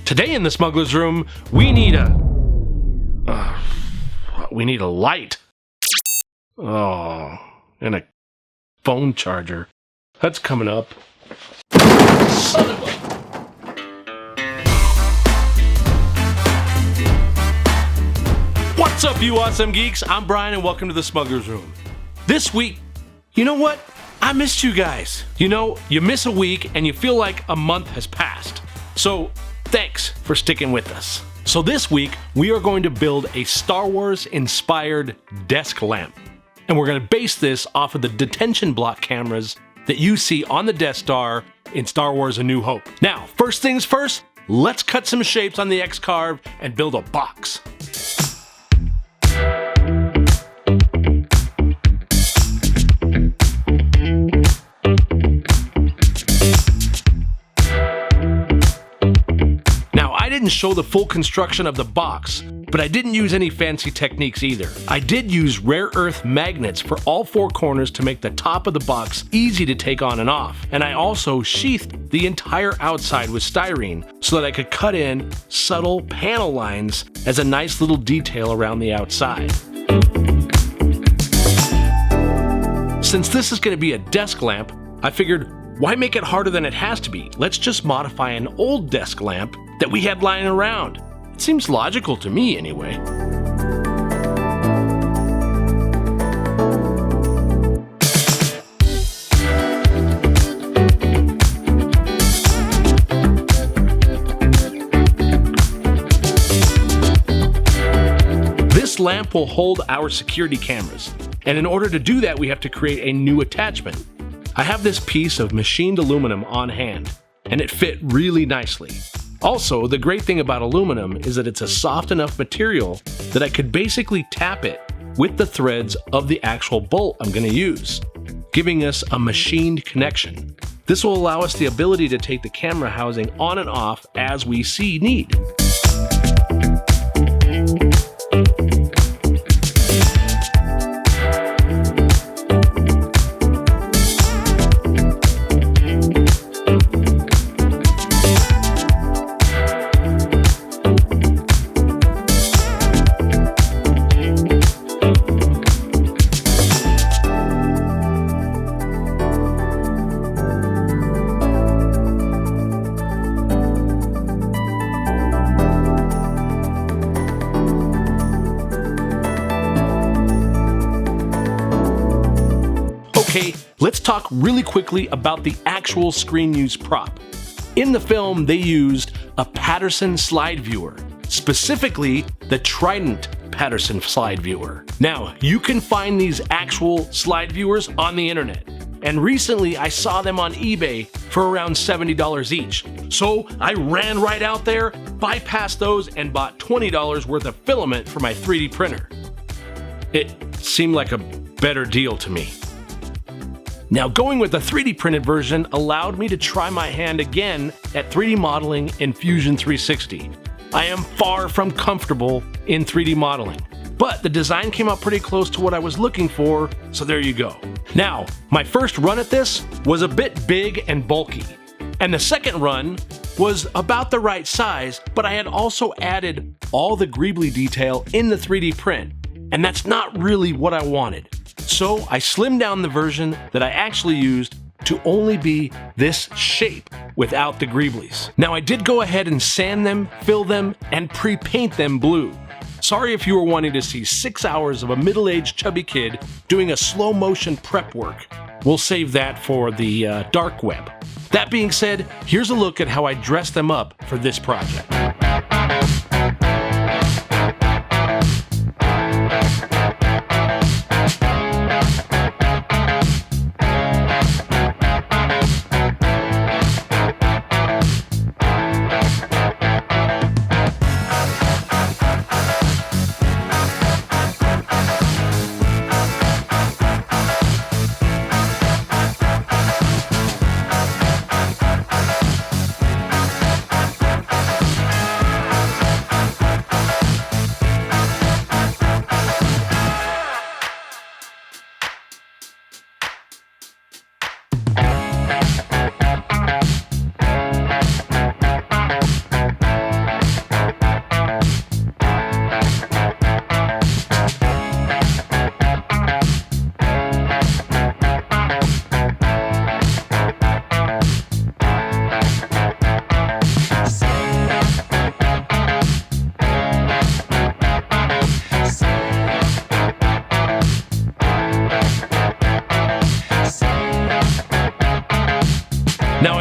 Today in the Smugglers Room, we need a light. Oh, and a phone charger. That's coming up. Son of a... What's up, you awesome geeks? I'm Brian, and welcome to the Smugglers Room. This week, you know what? I missed you guys. You know, you miss a week and you feel like a month has passed. So, thanks for sticking with us. So this week, we are going to build a Star Wars-inspired desk lamp. And we're going to base this off of the detention block cameras that you see on the Death Star in Star Wars A New Hope. Now, first things first, let's cut some shapes on the X-Carve and build a box. I didn't show the full construction of the box, but I didn't use any fancy techniques either. I did use rare earth magnets for all four corners to make the top of the box easy to take on and off, and I also sheathed the entire outside with styrene so that I could cut in subtle panel lines as a nice little detail around the outside. Since this is going to be a desk lamp, I figured, why make it harder than it has to be? Let's just modify an old desk lamp that we had lying around. It seems logical to me anyway. This lamp will hold our security cameras, and in order to do that, we have to create a new attachment. I have this piece of machined aluminum on hand, and it fit really nicely. Also, the great thing about aluminum is that it's a soft enough material that I could basically tap it with the threads of the actual bolt I'm going to use, giving us a machined connection. This will allow us the ability to take the camera housing on and off as we see need. Okay, let's talk really quickly about the actual screen use prop. In the film, they used a Patterson slide viewer, specifically the Trident Patterson slide viewer. Now, you can find these actual slide viewers on the internet, and recently I saw them on eBay for around $70 each. So I ran right out there, bypassed those, and bought $20 worth of filament for my 3D printer. It seemed like a better deal to me. Now, going with the 3D printed version allowed me to try my hand again at 3D modeling in Fusion 360. I am far from comfortable in 3D modeling, but the design came out pretty close to what I was looking for, so there you go. Now, my first run at this was a bit big and bulky, and the second run was about the right size, but I had also added all the greeblie detail in the 3D print, and that's not really what I wanted. So I slimmed down the version that I actually used to only be this shape without the greeblies. Now, I did go ahead and sand them, fill them, and pre-paint them blue. Sorry if you were wanting to see 6 hours of a middle-aged chubby kid doing a slow motion prep work. We'll save that for the dark web. That being said, here's a look at how I dressed them up for this project.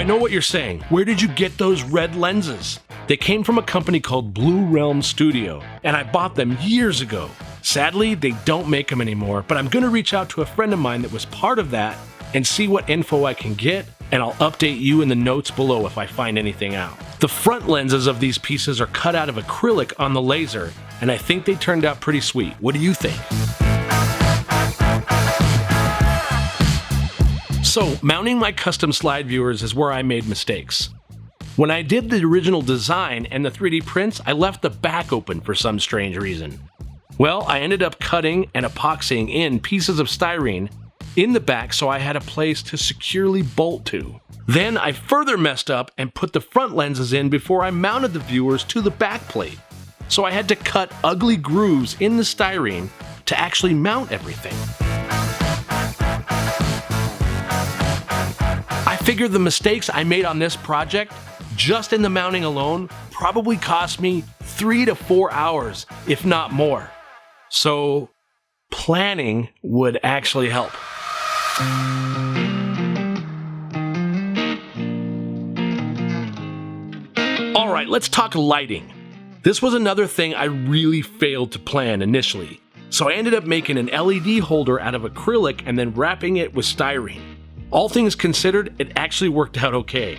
know what you're saying. Where did you get those red lenses? They came from a company called Blue Realm Studio, and I bought them years ago. Sadly, they don't make them anymore, but I'm gonna reach out to a friend of mine that was part of that and see what info I can get, and I'll update you in the notes below if I find anything out. The front lenses of these pieces are cut out of acrylic on the laser, and I think they turned out pretty sweet. What do you think? So, mounting my custom slide viewers is where I made mistakes. When I did the original design and the 3D prints, I left the back open for some strange reason. Well, I ended up cutting and epoxying in pieces of styrene in the back so I had a place to securely bolt to. Then I further messed up and put the front lenses in before I mounted the viewers to the back plate. So I had to cut ugly grooves in the styrene to actually mount everything. I figured the mistakes I made on this project, just in the mounting alone, probably cost me 3 to 4 hours, if not more. So planning would actually help. All right, let's talk lighting. This was another thing I really failed to plan initially. So I ended up making an LED holder out of acrylic and then wrapping it with styrene. All things considered, it actually worked out okay.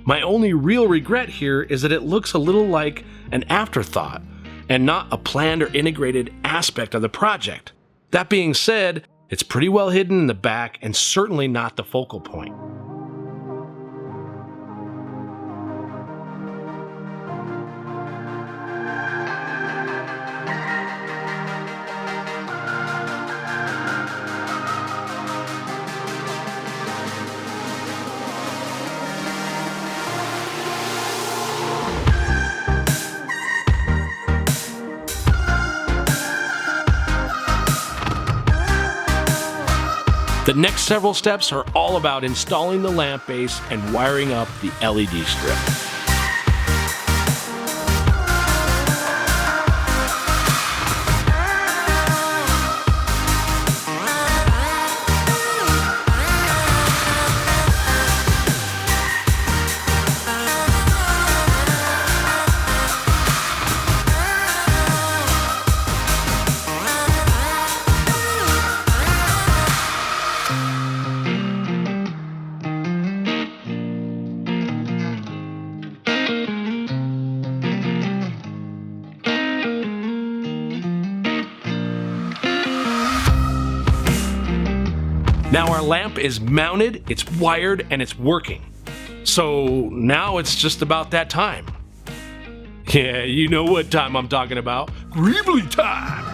My only real regret here is that it looks a little like an afterthought and not a planned or integrated aspect of the project. That being said, it's pretty well hidden in the back and certainly not the focal point. The next several steps are all about installing the lamp base and wiring up the LED strip. Now our lamp is mounted, it's wired, and it's working. So now it's just about that time. Yeah, you know what time I'm talking about. Greeblie time!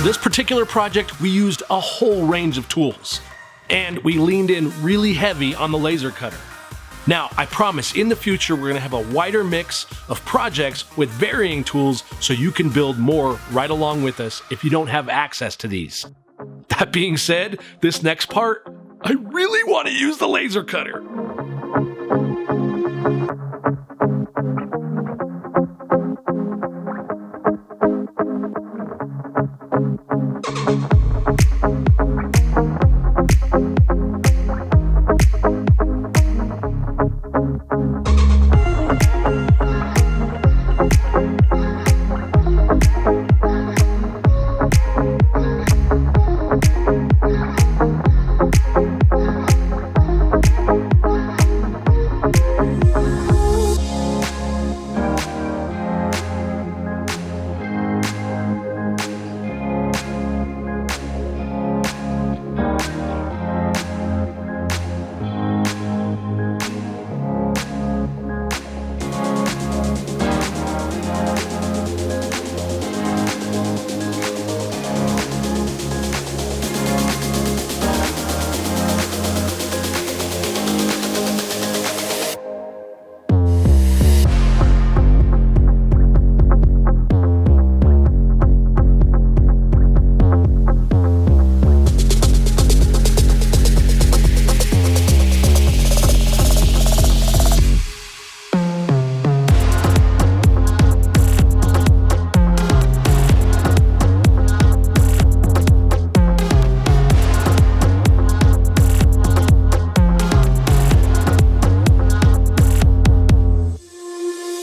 For this particular project, we used a whole range of tools, and we leaned in really heavy on the laser cutter. Now, I promise in the future we're going to have a wider mix of projects with varying tools so you can build more right along with us if you don't have access to these. That being said, this next part, I really want to use the laser cutter.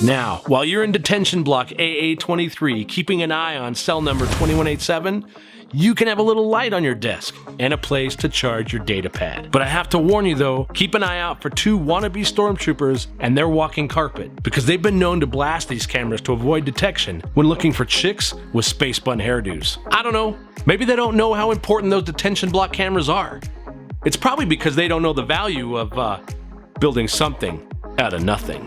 Now, while you're in detention block AA23, keeping an eye on cell number 2187, you can have a little light on your desk and a place to charge your data pad. But I have to warn you though, keep an eye out for 2 wannabe stormtroopers and their walking carpet, because they've been known to blast these cameras to avoid detection when looking for chicks with space bun hairdos. I don't know, maybe they don't know how important those detention block cameras are. It's probably because they don't know the value of building something out of nothing.